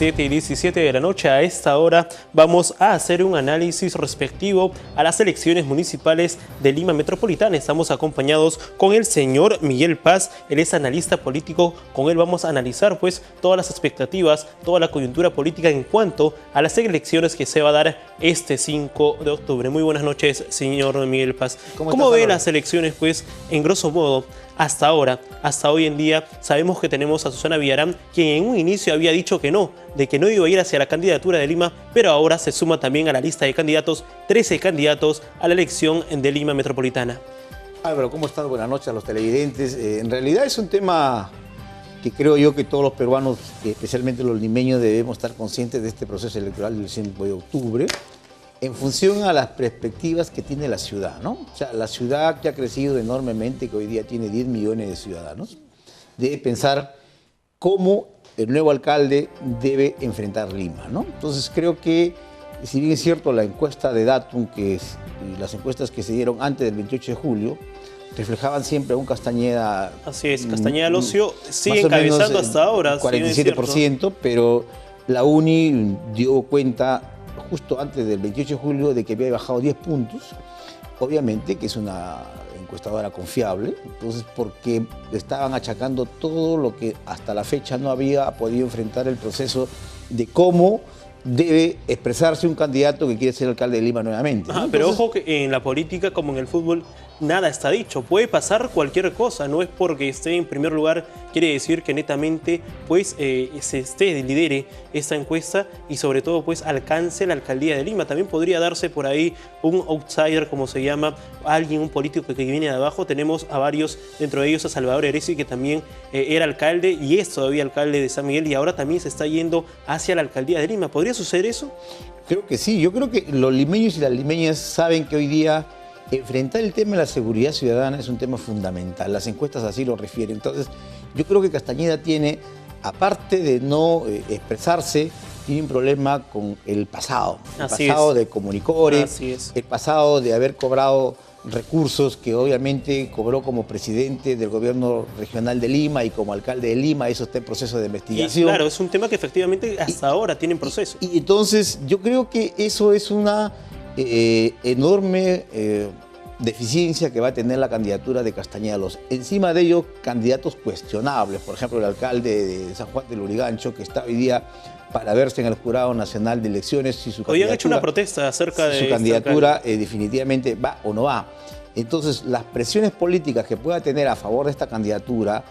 7:17 de la noche. A esta hora vamos a hacer un análisis respectivo a las elecciones municipales de Lima Metropolitana. Estamos acompañados con el señor Miguel Paz, él es analista político. Con él vamos a analizar pues todas las expectativas, toda la coyuntura política en cuanto a las elecciones que se va a dar este 5 de octubre. Muy buenas noches, señor Miguel Paz. ¿Cómo ve las elecciones pues en grosso modo? Hasta ahora, hasta hoy en día, sabemos que tenemos a Susana Villarán, quien en un inicio había dicho que no, de que no iba a ir hacia la candidatura de Lima, pero ahora se suma también a la lista de candidatos, 13 candidatos a la elección de Lima Metropolitana. Álvaro, ¿cómo están? Buenas noches a los televidentes. En realidad es un tema que creo yo que todos los peruanos, especialmente los limeños, debemos estar conscientes de este proceso electoral del 5 de octubre. En función a las perspectivas que tiene la ciudad, ¿no? O sea, la ciudad que ha crecido enormemente, que hoy día tiene 10 millones de ciudadanos, debe pensar cómo el nuevo alcalde debe enfrentar Lima, ¿no? Entonces creo que, si bien es cierto, la encuesta de Datum, y las encuestas que se dieron antes del 28 de julio, reflejaban siempre a un Castañeda... Así es, Castañeda Locio sigue encabezando hasta ahora. 47%, pero la UNI dio cuenta justo antes del 28 de julio de que había bajado 10 puntos, obviamente que es una encuestadora confiable, entonces porque le estaban achacando todo lo que hasta la fecha no había podido enfrentar el proceso de cómo debe expresarse un candidato que quiere ser alcalde de Lima nuevamente, ¿no? Pero ojo que en la política como en el fútbol nada está dicho, puede pasar cualquier cosa, no es porque esté en primer lugar quiere decir que netamente pues lidere esta encuesta y sobre todo pues alcance la alcaldía de Lima. También podría darse por ahí un outsider, como se llama, un político que viene de abajo. Tenemos a varios, dentro de ellos a Salvador Heresi, que también era alcalde y es todavía alcalde de San Miguel y ahora también se está yendo hacia la alcaldía de Lima. ¿Podría suceder eso? Creo que sí, yo creo que los limeños y las limeñas saben que hoy día enfrentar el tema de la seguridad ciudadana es un tema fundamental, las encuestas así lo refieren. Entonces, yo creo que Castañeda tiene, aparte de no expresarse, tiene un problema con el pasado. El pasado de Comunicore, el pasado de haber cobrado recursos que obviamente cobró como presidente del gobierno regional de Lima y como alcalde de Lima. Eso está en proceso de investigación. Y claro, es un tema que efectivamente hasta ahora tiene en proceso. Y entonces, yo creo que eso es una enorme deficiencia que va a tener la candidatura de Castañeda Locio. Encima de ello, candidatos cuestionables, por ejemplo, el alcalde de San Juan del Lurigancho, que está hoy día para verse en el Jurado Nacional de Elecciones si su candidatura, hecho una protesta acerca de su candidatura definitivamente va o no va. Entonces, las presiones políticas que pueda tener a favor de esta candidatura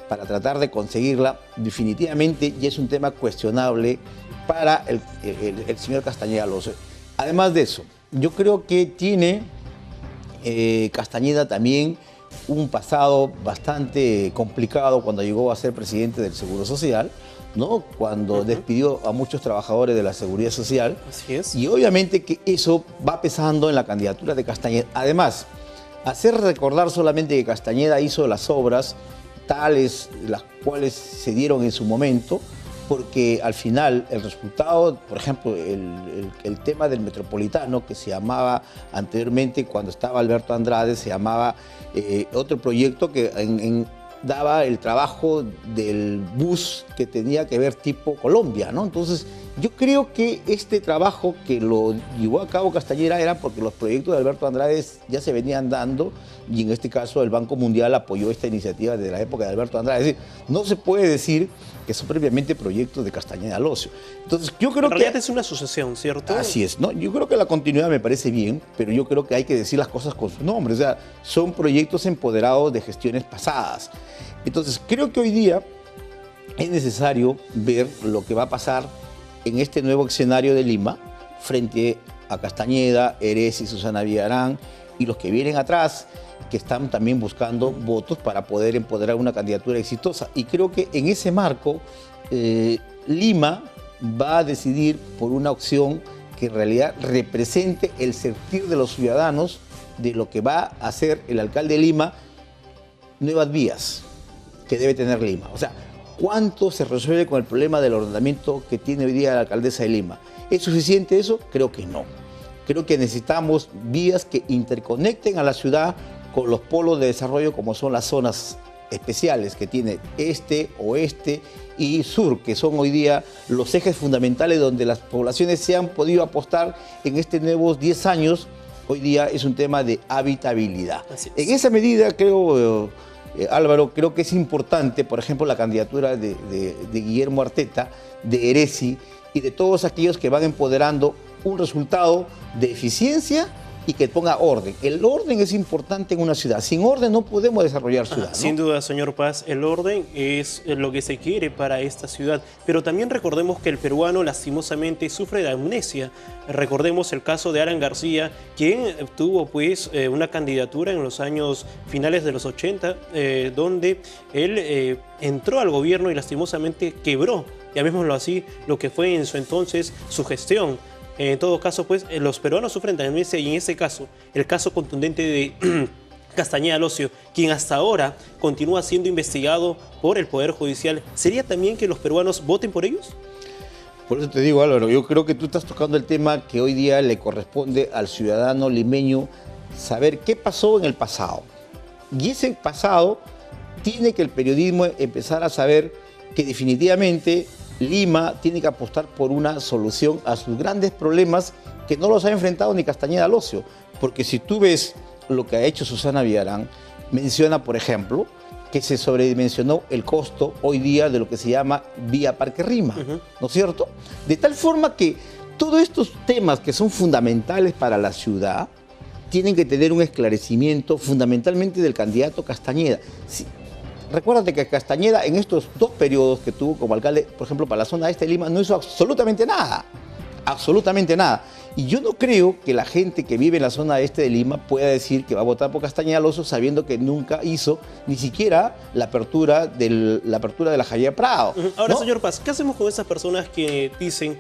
para tratar de conseguirla, definitivamente ya es un tema cuestionable para el señor Castañeda Locio. Además de eso, yo creo que tiene Castañeda también un pasado bastante complicado cuando llegó a ser presidente del Seguro Social, ¿no? Cuando despidió a muchos trabajadores de la Seguridad Social. Así es. Y obviamente que eso va pesando en la candidatura de Castañeda. Además, hacer recordar solamente que Castañeda hizo las obras tales, las cuales se dieron en su momento, porque al final el resultado, por ejemplo, el tema del metropolitano, que se llamaba anteriormente, cuando estaba Alberto Andrade, se llamaba otro proyecto que daba el trabajo del bus que tenía que ver tipo Colombia, ¿no? Entonces, yo creo que este trabajo que lo llevó a cabo Castañeda era porque los proyectos de Alberto Andrade ya se venían dando y en este caso el Banco Mundial apoyó esta iniciativa desde la época de Alberto Andrade. Es decir, no se puede decir que son previamente proyectos de Castañeda Locio. Entonces, yo creo que... En realidad es una sucesión, ¿cierto? Así es, ¿no? Yo creo que la continuidad me parece bien, pero yo creo que hay que decir las cosas con su nombre. O sea, son proyectos empoderados de gestiones pasadas. Entonces, creo que hoy día es necesario ver lo que va a pasar en este nuevo escenario de Lima frente a Castañeda, Heresi, Susana Villarán y los que vienen atrás, que están también buscando votos para poder empoderar una candidatura exitosa. Y creo que en ese marco, Lima va a decidir por una opción que en realidad represente el sentir de los ciudadanos de lo que va a hacer el alcalde de Lima, nuevas vías que debe tener Lima. O sea, ¿cuánto se resuelve con el problema del ordenamiento que tiene hoy día la alcaldesa de Lima? ¿Es suficiente eso? Creo que no. Creo que necesitamos vías que interconecten a la ciudad con los polos de desarrollo como son las zonas especiales que tiene este, oeste y sur, que son hoy día los ejes fundamentales donde las poblaciones se han podido apostar en estos nuevos 10 años, hoy día es un tema de habitabilidad. En esa medida, creo, Álvaro, creo que es importante, por ejemplo, la candidatura de Guillermo Arteta, de Heresi y de todos aquellos que van empoderando un resultado de eficiencia y que ponga orden. El orden es importante en una ciudad. Sin orden no podemos desarrollar ciudad, ¿no? Sin duda, señor Paz, el orden es lo que se quiere para esta ciudad. Pero también recordemos que el peruano lastimosamente sufre de amnesia. Recordemos el caso de Alan García, quien tuvo pues una candidatura en los años finales de los 80, donde él entró al gobierno y lastimosamente quebró, llamémoslo así, lo que fue en su entonces su gestión. En todo caso, pues, los peruanos sufren de amnesia y en ese caso, el caso contundente de Castañeda Locio, quien hasta ahora continúa siendo investigado por el Poder Judicial, ¿sería también que los peruanos voten por ellos? Por eso te digo, Álvaro, yo creo que tú estás tocando el tema que hoy día le corresponde al ciudadano limeño saber qué pasó en el pasado. Y ese pasado tiene que el periodismo empezar a saber que definitivamente Lima tiene que apostar por una solución a sus grandes problemas que no los ha enfrentado ni Castañeda Locio. Porque si tú ves lo que ha hecho Susana Villarán, menciona, por ejemplo, que se sobredimensionó el costo hoy día de lo que se llama Vía Parque Rima, ¿no es cierto? De tal forma que todos estos temas que son fundamentales para la ciudad tienen que tener un esclarecimiento fundamentalmente del candidato Castañeda. Recuérdate que Castañeda en estos 2 periodos que tuvo como alcalde, por ejemplo, para la zona este de Lima, no hizo absolutamente nada. Absolutamente nada. Y yo no creo que la gente que vive en la zona este de Lima pueda decir que va a votar por Castañeda Locio sabiendo que nunca hizo ni siquiera la apertura de la Javier Prado. Ahora, ¿no? Señor Paz, ¿qué hacemos con esas personas que dicen,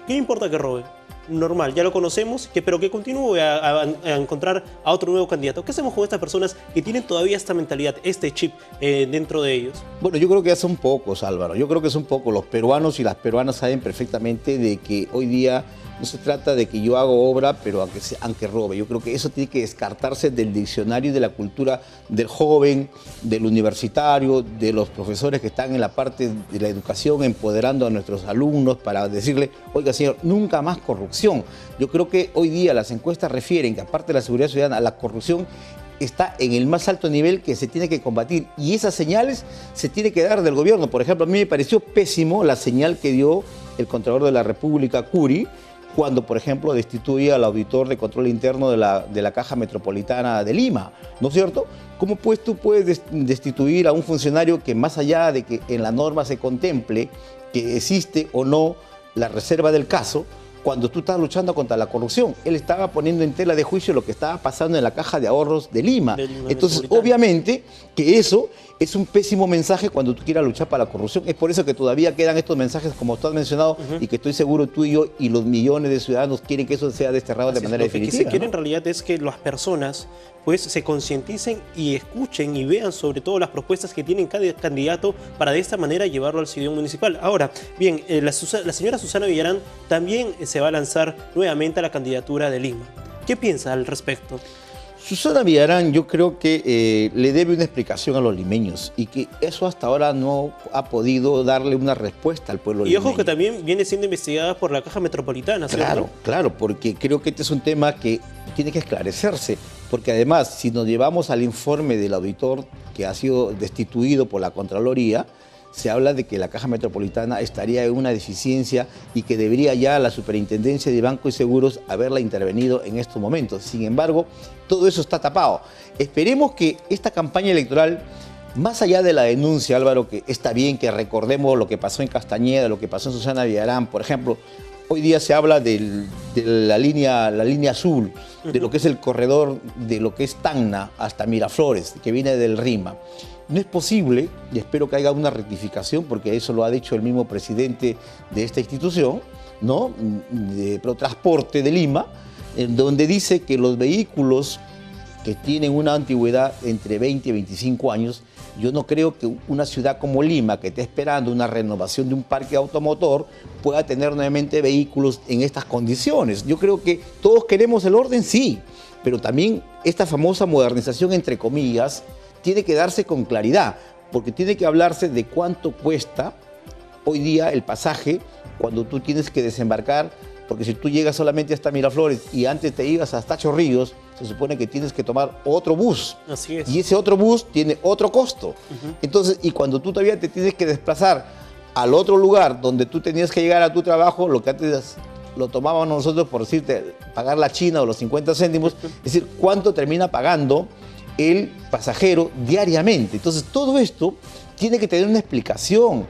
¿qué importa que robe? Normal, ya lo conocemos, pero que continúe a encontrar a otro nuevo candidato. ¿Qué hacemos con estas personas que tienen todavía esta mentalidad, este chip dentro de ellos? Bueno, yo creo que ya son pocos, Álvaro. Yo creo que son pocos. Los peruanos y las peruanas saben perfectamente de que hoy día no se trata de que yo hago obra, pero aunque robe. Yo creo que eso tiene que descartarse del diccionario de la cultura del joven, del universitario, de los profesores que están en la parte de la educación, empoderando a nuestros alumnos para decirle, oiga, señor, nunca más corrupción. Yo creo que hoy día las encuestas refieren que aparte de la seguridad ciudadana, la corrupción está en el más alto nivel que se tiene que combatir y esas señales se tiene que dar del gobierno. Por ejemplo, a mí me pareció pésimo la señal que dio el Contralor de la República, Curi, cuando, por ejemplo, destituye al auditor de control interno de la Caja Metropolitana de Lima, ¿no es cierto? ¿Cómo pues tú puedes destituir a un funcionario que más allá de que en la norma se contemple que existe o no la reserva del caso, cuando tú estás luchando contra la corrupción? Él estaba poniendo en tela de juicio lo que estaba pasando en la Caja de Ahorros de Lima. Entonces, obviamente, que eso es un pésimo mensaje cuando tú quieras luchar para la corrupción. Es por eso que todavía quedan estos mensajes, como tú has mencionado, y que estoy seguro tú y yo y los millones de ciudadanos quieren que eso sea desterrado de manera definitiva. Lo que se quiere en realidad es que las personas pues se concienticen y escuchen y vean sobre todo las propuestas que tienen cada candidato para de esta manera llevarlo al sillón municipal. Ahora, bien, la señora Susana Villarán también se va a lanzar nuevamente a la candidatura de Lima. ¿Qué piensa al respecto? Susana Villarán, yo creo que le debe una explicación a los limeños y que eso hasta ahora no ha podido darle una respuesta al pueblo limeño. Y ojo que también viene siendo investigada por la Caja Metropolitana, ¿cierto? Claro, claro, porque creo que este es un tema que tiene que esclarecerse, porque además, si nos llevamos al informe del auditor que ha sido destituido por la Contraloría, se habla de que la Caja Metropolitana estaría en una deficiencia y que debería ya la Superintendencia de Bancos y Seguros haberla intervenido en estos momentos. Sin embargo, todo eso está tapado. Esperemos que esta campaña electoral, más allá de la denuncia, Álvaro, que está bien que recordemos lo que pasó en Castañeda, lo que pasó en Susana Villarán, por ejemplo, hoy día se habla de la línea azul, de lo que es el corredor de lo que es Tacna hasta Miraflores, que viene del Rima. No es posible, y espero que haya una rectificación, porque eso lo ha dicho el mismo presidente de esta institución, ¿no?, de Protransporte de Lima, en donde dice que los vehículos que tienen una antigüedad entre 20 y 25 años, yo no creo que una ciudad como Lima, que está esperando una renovación de un parque automotor, pueda tener nuevamente vehículos en estas condiciones. Yo creo que todos queremos el orden, sí, pero también esta famosa modernización, entre comillas, tiene que darse con claridad, porque tiene que hablarse de cuánto cuesta hoy día el pasaje cuando tú tienes que desembarcar, porque si tú llegas solamente hasta Miraflores y antes te ibas hasta Chorrillos, se supone que tienes que tomar otro bus. Así es. Y ese otro bus tiene otro costo. Entonces, y cuando tú todavía te tienes que desplazar al otro lugar donde tú tenías que llegar a tu trabajo, lo que antes lo tomábamos nosotros por decirte, pagar la China o los 50 céntimos, es decir, cuánto termina pagando el pasajero diariamente. Entonces, todo esto tiene que tener una explicación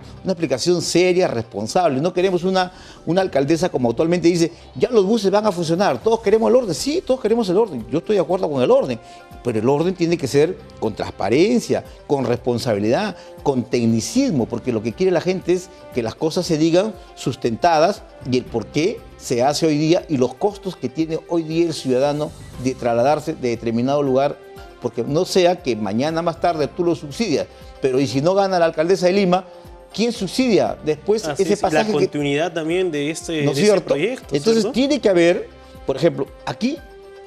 seria, responsable. No queremos una alcaldesa como actualmente dice, ya los buses van a funcionar, todos queremos el orden. Sí, todos queremos el orden, yo estoy de acuerdo con el orden, pero el orden tiene que ser con transparencia, con responsabilidad, con tecnicismo, porque lo que quiere la gente es que las cosas se digan sustentadas y el por qué se hace hoy día y los costos que tiene hoy día el ciudadano de trasladarse de determinado lugar, porque no sea que mañana más tarde tú lo subsidias, pero y si no gana la alcaldesa de Lima, ¿quién subsidia después Así ese es, pasaje? la continuidad también de este, ¿No es de este cierto? proyecto. Entonces ¿cierto? tiene que haber, por ejemplo, aquí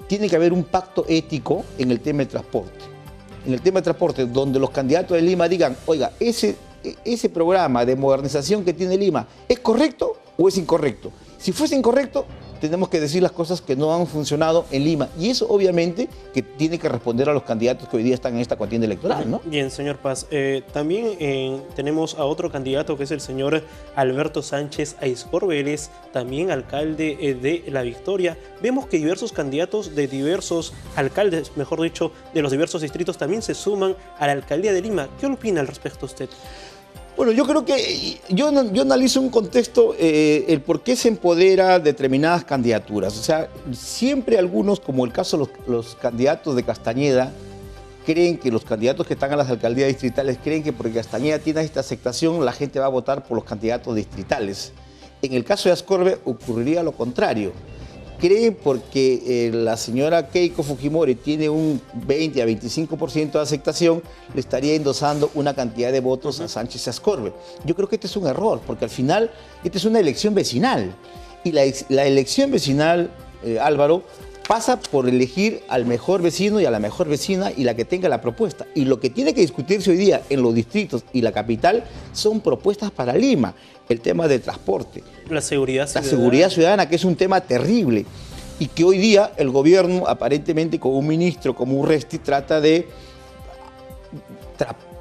tiene que haber un pacto ético en el tema de transporte. En el tema de transporte, donde los candidatos de Lima digan, oiga, ese programa de modernización que tiene Lima, ¿es correcto o es incorrecto? Si fuese incorrecto, tenemos que decir las cosas que no han funcionado en Lima. Y eso obviamente que tiene que responder a los candidatos que hoy día están en esta contienda electoral, ¿no? Bien, señor Paz. También tenemos a otro candidato que es el señor Alberto Sánchez Aizcorbe. Él es también alcalde de La Victoria. Vemos que diversos candidatos de diversos alcaldes, mejor dicho, de los diversos distritos también se suman a la alcaldía de Lima. ¿Qué opina al respecto usted? Bueno, yo creo que yo analizo un contexto, el por qué se empodera determinadas candidaturas. O sea, siempre algunos, como el caso de los candidatos de Castañeda, creen que los candidatos que están a las alcaldías distritales creen que porque Castañeda tiene esta aceptación, la gente va a votar por los candidatos distritales. En el caso de Aizcorbe ocurriría lo contrario. Creen porque la señora Keiko Fujimori tiene un 20 a 25% de aceptación, le estaría endosando una cantidad de votos a Sánchez Aizcorbe. Yo creo que este es un error, porque al final esta es una elección vecinal. Y la elección vecinal, Álvaro, pasa por elegir al mejor vecino y a la mejor vecina y la que tenga la propuesta. Y lo que tiene que discutirse hoy día en los distritos y la capital son propuestas para Lima. El tema del transporte. La seguridad ciudadana. La seguridad ciudadana, que es un tema terrible. Y que hoy día el gobierno, aparentemente con un ministro como Urresti, trata de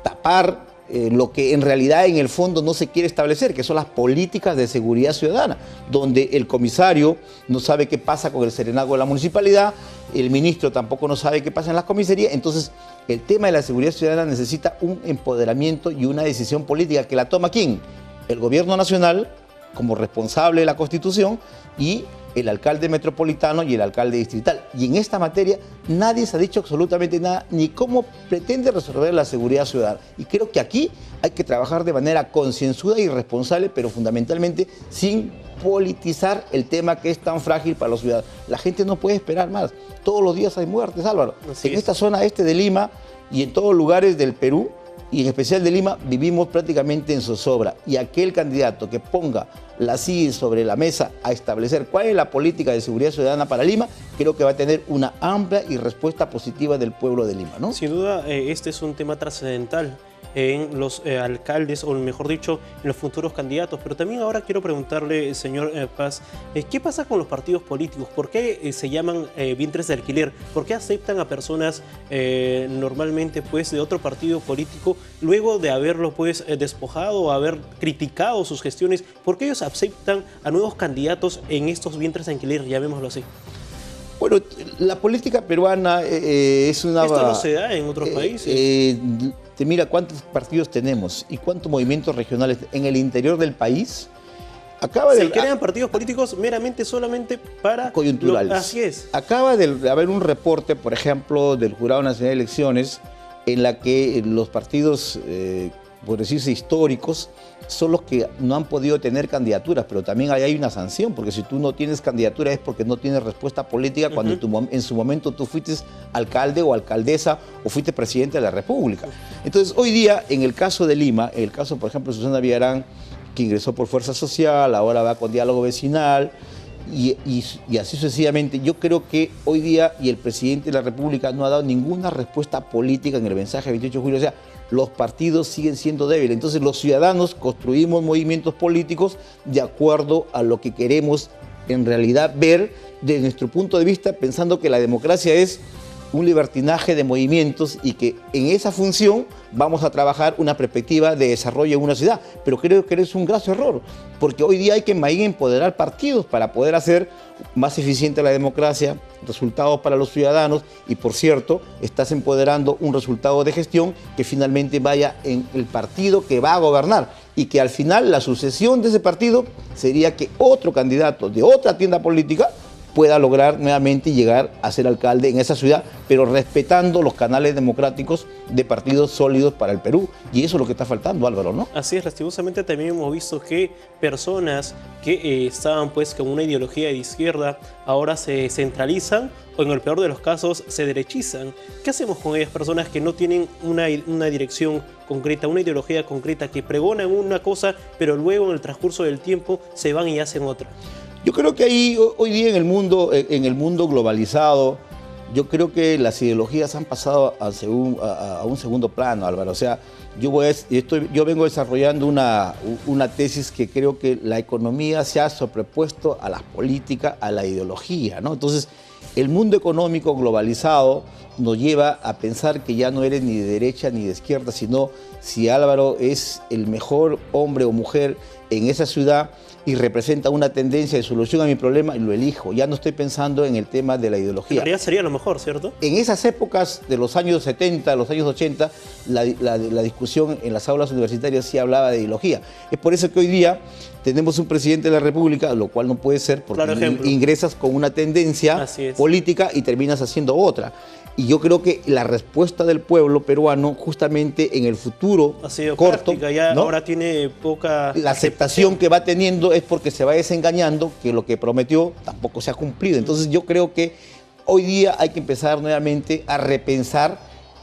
tapar lo que en realidad en el fondo no se quiere establecer, que son las políticas de seguridad ciudadana, donde el comisario no sabe qué pasa con el serenazgo de la municipalidad, el ministro tampoco no sabe qué pasa en las comisarías. Entonces, el tema de la seguridad ciudadana necesita un empoderamiento y una decisión política que la toma ¿quién? El gobierno nacional, como responsable de la Constitución, y el alcalde metropolitano y el alcalde distrital. Y en esta materia nadie se ha dicho absolutamente nada, ni cómo pretende resolver la seguridad ciudadana. Y creo que aquí hay que trabajar de manera concienzuda y responsable, pero fundamentalmente sin politizar el tema que es tan frágil para los ciudadanos. La gente no puede esperar más. Todos los días hay muertes, Álvaro. En esta zona este de Lima y en todos lugares del Perú, y en especial de Lima, vivimos prácticamente en zozobra. Y aquel candidato que ponga la CIE sobre la mesa a establecer cuál es la política de seguridad ciudadana para Lima, creo que va a tener una amplia y respuesta positiva del pueblo de Lima, ¿no? Sin duda, este es un tema trascendental en los alcaldes, o mejor dicho, en los futuros candidatos. Pero también ahora quiero preguntarle, señor Paz, ¿qué pasa con los partidos políticos? ¿Por qué se llaman vientres de alquiler? ¿Por qué aceptan a personas normalmente pues, de otro partido político luego de haberlo pues, despojado o haber criticado sus gestiones? ¿Por qué ellos aceptan a nuevos candidatos en estos vientres de alquiler, llamémoslo así? Bueno, la política peruana es una... Esto no se da en otros países. Mira cuántos partidos tenemos y cuántos movimientos regionales en el interior del país. Se crean partidos políticos meramente solamente para... coyunturales. Así es. Acaba de haber un reporte, por ejemplo, del Jurado Nacional de Elecciones, en la que los partidos, por decirse históricos, son los que no han podido tener candidaturas, pero también ahí hay una sanción, porque si tú no tienes candidatura es porque no tienes respuesta política cuando en su momento tú fuiste alcalde o alcaldesa o fuiste presidente de la República. Entonces, hoy día, en el caso de Lima, en el caso, por ejemplo, de Susana Villarán, que ingresó por Fuerza Social, ahora va con diálogo vecinal, y así sucesivamente. Yo creo que hoy día, y el presidente de la República no ha dado ninguna respuesta política en el mensaje del 28 de julio, o sea, los partidos siguen siendo débiles. Entonces los ciudadanos construimos movimientos políticos de acuerdo a lo que queremos en realidad ver desde nuestro punto de vista, pensando que la democracia es un libertinaje de movimientos y que en esa función vamos a trabajar una perspectiva de desarrollo en una ciudad. Pero creo que es un graso error, porque hoy día hay que empoderar partidos para poder hacer más eficiente la democracia, resultados para los ciudadanos y, por cierto, estás empoderando un resultado de gestión que finalmente vaya en el partido que va a gobernar y que al final la sucesión de ese partido sería que otro candidato de otra tienda política pueda lograr nuevamente llegar a ser alcalde en esa ciudad, pero respetando los canales democráticos de partidos sólidos para el Perú. Y eso es lo que está faltando, Álvaro, ¿no? Así es, lastimosamente también hemos visto que personas que estaban pues con una ideología de izquierda ahora se centralizan o en el peor de los casos se derechizan. ¿Qué hacemos con ellas personas que no tienen una dirección concreta, una ideología concreta, que pregonan una cosa pero luego en el transcurso del tiempo se van y hacen otra? Yo creo que ahí, hoy día en el mundo globalizado, yo creo que las ideologías han pasado a un segundo plano, Álvaro. O sea, yo vengo desarrollando una tesis que creo que la economía se ha sobrepuesto a las políticas, a la ideología, ¿no? Entonces, el mundo económico globalizado nos lleva a pensar que ya no eres ni de derecha ni de izquierda, sino si Álvaro es el mejor hombre o mujer en esa ciudad y representa una tendencia de solución a mi problema, y lo elijo. Ya no estoy pensando en el tema de la ideología. En realidad sería lo mejor, ¿cierto? En esas épocas de los años 70, los años 80, la discusión en las aulas universitarias sí hablaba de ideología. Es por eso que hoy día tenemos un presidente de la República, lo cual no puede ser porque ingresas con una tendencia política y terminas haciendo otra. Y yo creo que la respuesta del pueblo peruano, justamente en el futuro ha sido corto, práctica, ya ¿no? Ahora tiene poca la aceptación que va teniendo es porque se va desengañando que lo que prometió tampoco se ha cumplido. Entonces yo creo que hoy día hay que empezar nuevamente a repensar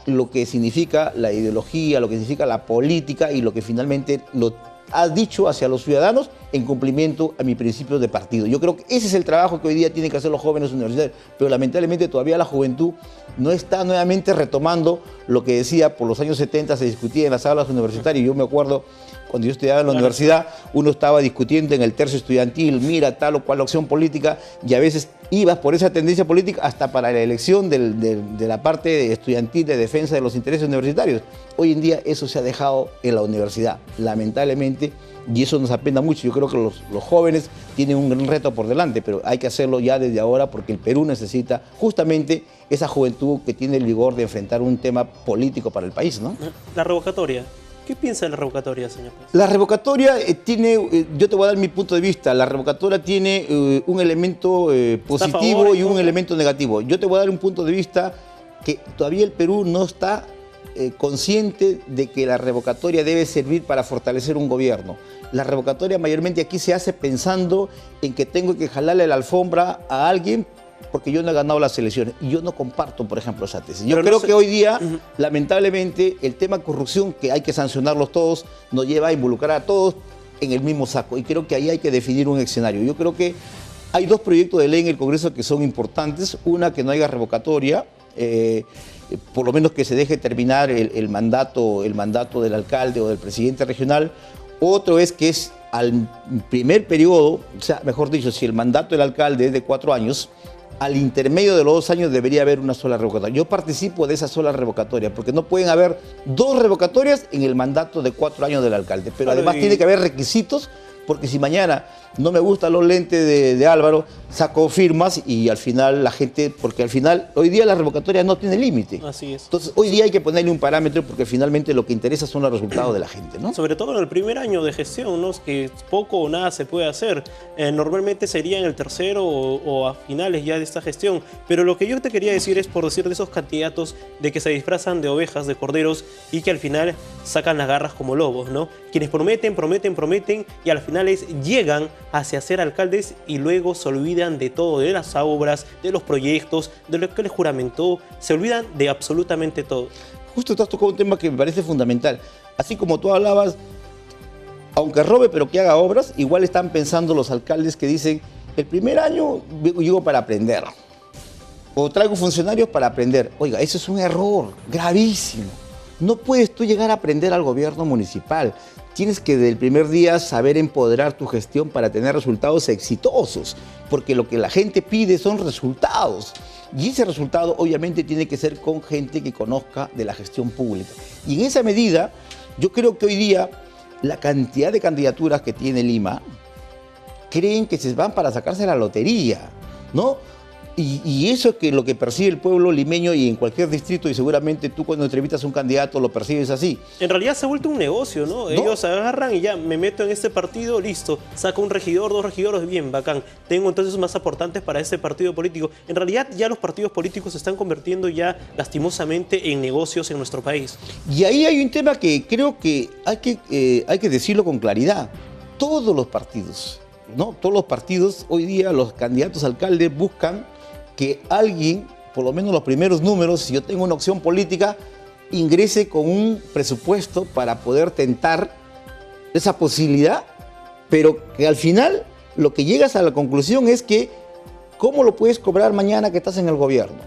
lo que significa la ideología, lo que significa la política y lo que finalmente lo has dicho hacia los ciudadanos en cumplimiento a mis principios de partido. Yo creo que ese es el trabajo que hoy día tienen que hacer los jóvenes universitarios, pero lamentablemente todavía la juventud no está nuevamente retomando lo que decía por los años 70 se discutía en las aulas universitarias. Yo me acuerdo cuando yo estudiaba en la universidad, uno estaba discutiendo en el tercio estudiantil, mira tal o cual opción política, y a veces ibas por esa tendencia política hasta para la elección de la parte estudiantil de defensa de los intereses universitarios. Hoy en día eso se ha dejado en la universidad, lamentablemente, y eso nos apena mucho. Yo creo que los jóvenes tienen un gran reto por delante, pero hay que hacerlo ya desde ahora porque el Perú necesita justamente esa juventud que tiene el vigor de enfrentar un tema político para el país, ¿no? La revocatoria. ¿Qué piensa de la revocatoria, señor Paz? La revocatoria tiene, yo te voy a dar mi punto de vista, la revocatoria tiene un elemento positivo y un elemento negativo. Yo te voy a dar un punto de vista que todavía el Perú no está consciente de que la revocatoria debe servir para fortalecer un gobierno. La revocatoria mayormente aquí se hace pensando en que tengo que jalarle la alfombra a alguien porque yo no he ganado las elecciones. Y yo no comparto, por ejemplo, esa tesis. Yo creo que hoy día, lamentablemente, el tema corrupción, que hay que sancionarlos todos, nos lleva a involucrar a todos en el mismo saco. Y creo que ahí hay que definir un escenario. Yo creo que hay dos proyectos de ley en el Congreso que son importantes. Una, que no haya revocatoria, por lo menos que se deje terminar el mandato del alcalde o del presidente regional. Otro es que es al primer periodo, o sea, mejor dicho, si el mandato del alcalde es de 4 años, al intermedio de los 2 años debería haber una sola revocatoria. Yo participo de esa sola revocatoria, porque no pueden haber 2 revocatorias en el mandato de 4 años del alcalde. Pero además tiene que haber requisitos, porque si mañana no me gustan los lentes de Álvaro, saco firmas y al final la gente, porque al final, hoy día la revocatoria no tiene límite. Así es. Entonces, hoy día hay que ponerle un parámetro porque finalmente lo que interesa son los resultados de la gente, ¿no? Sobre todo en el primer año de gestión, ¿no? Que poco o nada se puede hacer. Normalmente sería en el tercero o a finales ya de esta gestión. Pero lo que yo te quería decir es por decir de esos candidatos de que se disfrazan de ovejas, de corderos y que al final sacan las garras como lobos, ¿no? Quienes prometen, prometen, prometen y al final llegan hacia ser alcaldes y luego se olvidan de todo, de las obras, de los proyectos, de lo que les juramentó, se olvidan de absolutamente todo. Justo te has tocado un tema que me parece fundamental. Así como tú hablabas, aunque robe pero que haga obras, igual están pensando los alcaldes que dicen, el primer año llego para aprender. O traigo funcionarios para aprender. Oiga, eso es un error gravísimo. No puedes tú llegar a aprender al gobierno municipal. Tienes que desde el primer día saber empoderar tu gestión para tener resultados exitosos, porque lo que la gente pide son resultados. Y ese resultado obviamente tiene que ser con gente que conozca de la gestión pública. Y en esa medida, yo creo que hoy día la cantidad de candidaturas que tiene Lima, creen que se van para sacarse la lotería, ¿no? Y eso es que lo que percibe el pueblo limeño y en cualquier distrito, y seguramente tú cuando entrevistas a un candidato lo percibes así. En realidad se ha vuelto un negocio, ¿no? Ellos agarran y ya, me meto en este partido, listo, saco un regidor, 2 regidores, bien, bacán. Tengo entonces más aportantes para ese partido político. En realidad ya los partidos políticos se están convirtiendo ya lastimosamente en negocios en nuestro país. Y ahí hay un tema que creo que hay que decirlo con claridad. Todos los partidos, ¿no? Todos los partidos, hoy día los candidatos a alcaldes buscan que alguien, por lo menos los primeros números, si yo tengo una opción política, ingrese con un presupuesto para poder tentar esa posibilidad, pero que al final lo que llegas a la conclusión es que ¿cómo lo puedes cobrar mañana que estás en el gobierno?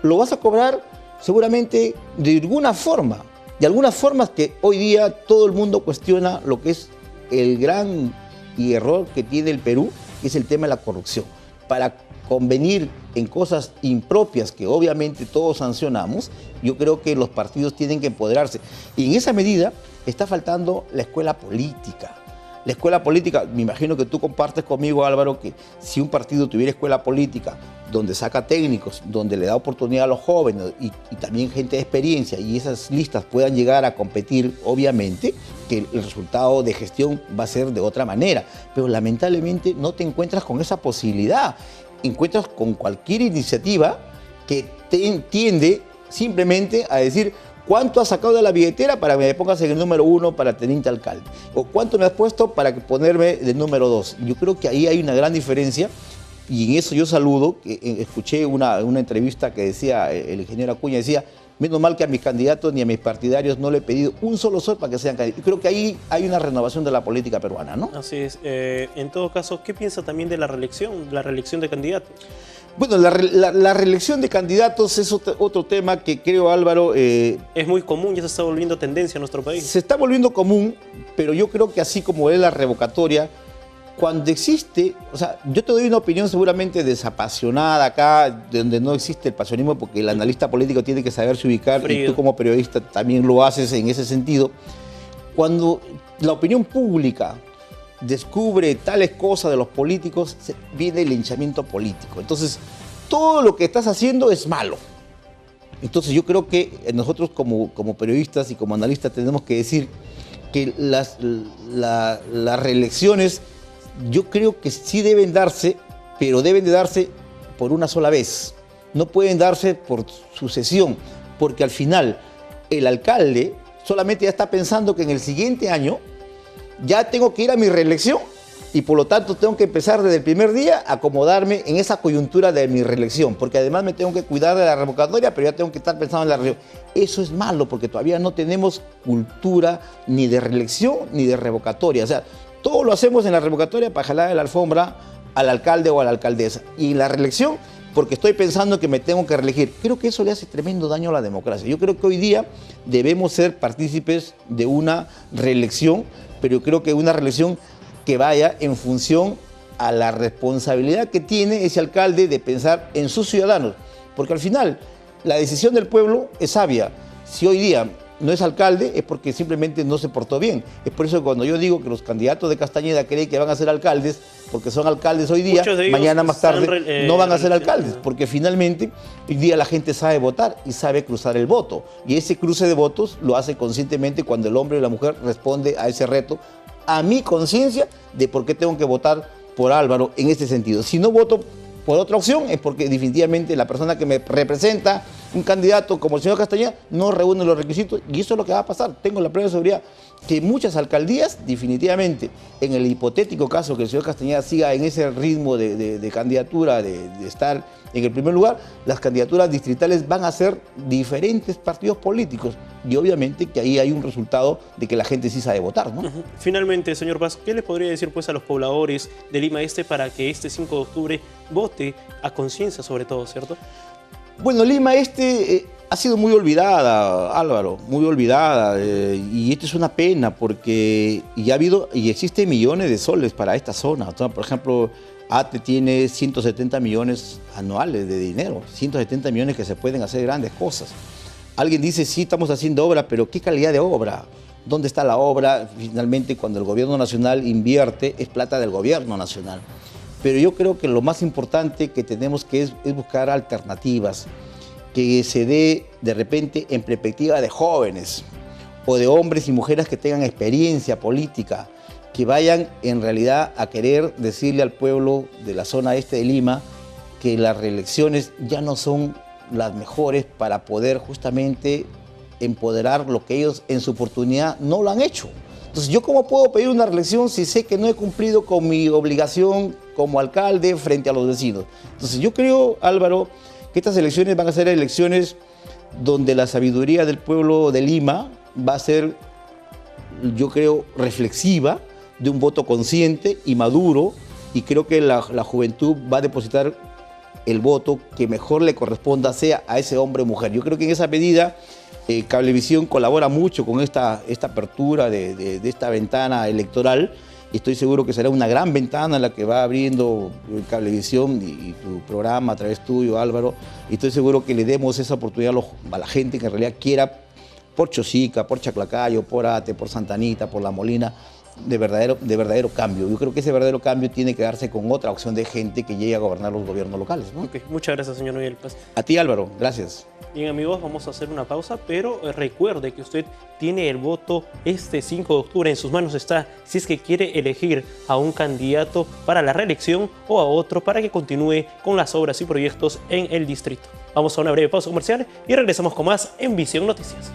Lo vas a cobrar seguramente de alguna forma, de algunas formas que hoy día todo el mundo cuestiona lo que es el gran error que tiene el Perú, que es el tema de la corrupción. Para convenir en cosas impropias que obviamente todos sancionamos, yo creo que los partidos tienen que empoderarse. Y en esa medida está faltando la escuela política. La escuela política, me imagino que tú compartes conmigo, Álvaro, que si un partido tuviera escuela política donde saca técnicos, donde le da oportunidad a los jóvenes y también gente de experiencia, y esas listas puedan llegar a competir, obviamente, que el resultado de gestión va a ser de otra manera. Pero lamentablemente no te encuentras con esa posibilidad. Encuentras con cualquier iniciativa que tiende simplemente a decir cuánto has sacado de la billetera para que me pongas en el número 1 para teniente alcalde, o cuánto me has puesto para ponerme del número 2. Yo creo que ahí hay una gran diferencia y en eso yo saludo. Escuché una entrevista que decía el ingeniero Acuña, decía, menos mal que a mis candidatos ni a mis partidarios no le he pedido un solo sol para que sean candidatos. Yo creo que ahí hay una renovación de la política peruana, ¿no? Así es. En todo caso, ¿qué piensa también de la reelección de candidatos? Bueno, la reelección de candidatos es otro tema que creo, Álvaro... es muy común, ya se está volviendo tendencia en nuestro país. Se está volviendo común, pero yo creo que así como es la revocatoria, cuando existe, o sea, yo te doy una opinión seguramente desapasionada acá, donde no existe el pasionismo, porque el analista político tiene que saberse ubicar, y tú como periodista también lo haces en ese sentido. Cuando la opinión pública descubre tales cosas de los políticos, viene el linchamiento político. Entonces, todo lo que estás haciendo es malo. Entonces, yo creo que nosotros como periodistas y como analistas tenemos que decir que las reelecciones, yo creo que sí deben darse, pero deben de darse por una sola vez. No pueden darse por sucesión, porque al final el alcalde solamente ya está pensando que en el siguiente año ya tengo que ir a mi reelección y por lo tanto tengo que empezar desde el primer día a acomodarme en esa coyuntura de mi reelección, porque además me tengo que cuidar de la revocatoria, pero ya tengo que estar pensando en la reelección. Eso es malo porque todavía no tenemos cultura ni de reelección ni de revocatoria. O sea, todo lo hacemos en la revocatoria para jalar la alfombra al alcalde o a la alcaldesa. Y en la reelección, porque estoy pensando que me tengo que reelegir. Creo que eso le hace tremendo daño a la democracia. Yo creo que hoy día debemos ser partícipes de una reelección, pero yo creo que una reelección que vaya en función a la responsabilidad que tiene ese alcalde de pensar en sus ciudadanos. Porque al final, la decisión del pueblo es sabia. Si hoy día no es alcalde, es porque simplemente no se portó bien. Es por eso que cuando yo digo que los candidatos de Castañeda creen que van a ser alcaldes, porque son alcaldes hoy día, mañana más tarde no van a ser alcaldes, porque finalmente hoy día la gente sabe votar y sabe cruzar el voto. Y ese cruce de votos lo hace conscientemente cuando el hombre y la mujer responde a ese reto, a mi conciencia de por qué tengo que votar por Álvaro en este sentido. Si no voto por otra opción es porque definitivamente la persona que me representa un candidato como el señor Castañeda no reúne los requisitos y eso es lo que va a pasar. Tengo la plena seguridad que muchas alcaldías, definitivamente, en el hipotético caso que el señor Castañeda siga en ese ritmo de candidatura, de estar en el primer lugar, las candidaturas distritales van a ser diferentes partidos políticos y obviamente que ahí hay un resultado de que la gente sí sabe votar, ¿no? Finalmente, señor Paz, ¿qué le podría decir pues a los pobladores de Lima Este para que este 5 de octubre vote a conciencia sobre todo, ¿cierto? Bueno, Lima Este ha sido muy olvidada, Álvaro, muy olvidada, y esto es una pena porque ya ha habido y existen millones de soles para esta zona. O sea, por ejemplo, ATE tiene 170 millones anuales de dinero, 170 millones que se pueden hacer grandes cosas. Alguien dice, sí, estamos haciendo obra, pero ¿qué calidad de obra? ¿Dónde está la obra? Finalmente, cuando el gobierno nacional invierte, es plata del gobierno nacional. Pero yo creo que lo más importante que tenemos que es buscar alternativas, que se dé de repente en perspectiva de jóvenes o de hombres y mujeres que tengan experiencia política, que vayan en realidad a querer decirle al pueblo de la zona este de Lima que las reelecciones ya no son las mejores para poder justamente empoderar lo que ellos en su oportunidad no lo han hecho. Entonces, ¿yo cómo puedo pedir una reelección si sé que no he cumplido con mi obligación como alcalde frente a los vecinos? Entonces, yo creo, Álvaro, que estas elecciones van a ser elecciones donde la sabiduría del pueblo de Lima va a ser, yo creo, reflexiva, de un voto consciente y maduro, y creo que la juventud va a depositar el voto que mejor le corresponda, sea a ese hombre o mujer. Yo creo que en esa medida Cablevisión colabora mucho con esta apertura de esta ventana electoral, y estoy seguro que será una gran ventana la que va abriendo Cablevisión y tu programa a través tuyo, Álvaro, y estoy seguro que le demos esa oportunidad a la gente que en realidad quiera, por Chosica, por Chaclacayo, por Ate, por Santa Anita, por La Molina, de verdadero cambio. Yo creo que ese verdadero cambio tiene que darse con otra opción de gente que llegue a gobernar los gobiernos locales, ¿no? Okay. Muchas gracias, señor Miguel Paz. A ti, Álvaro, gracias. Bien, amigos, vamos a hacer una pausa, pero recuerde que usted tiene el voto este 5 de octubre en sus manos está, si es que quiere elegir a un candidato para la reelección o a otro para que continúe con las obras y proyectos en el distrito. Vamos a una breve pausa comercial y regresamos con más en Visión Noticias.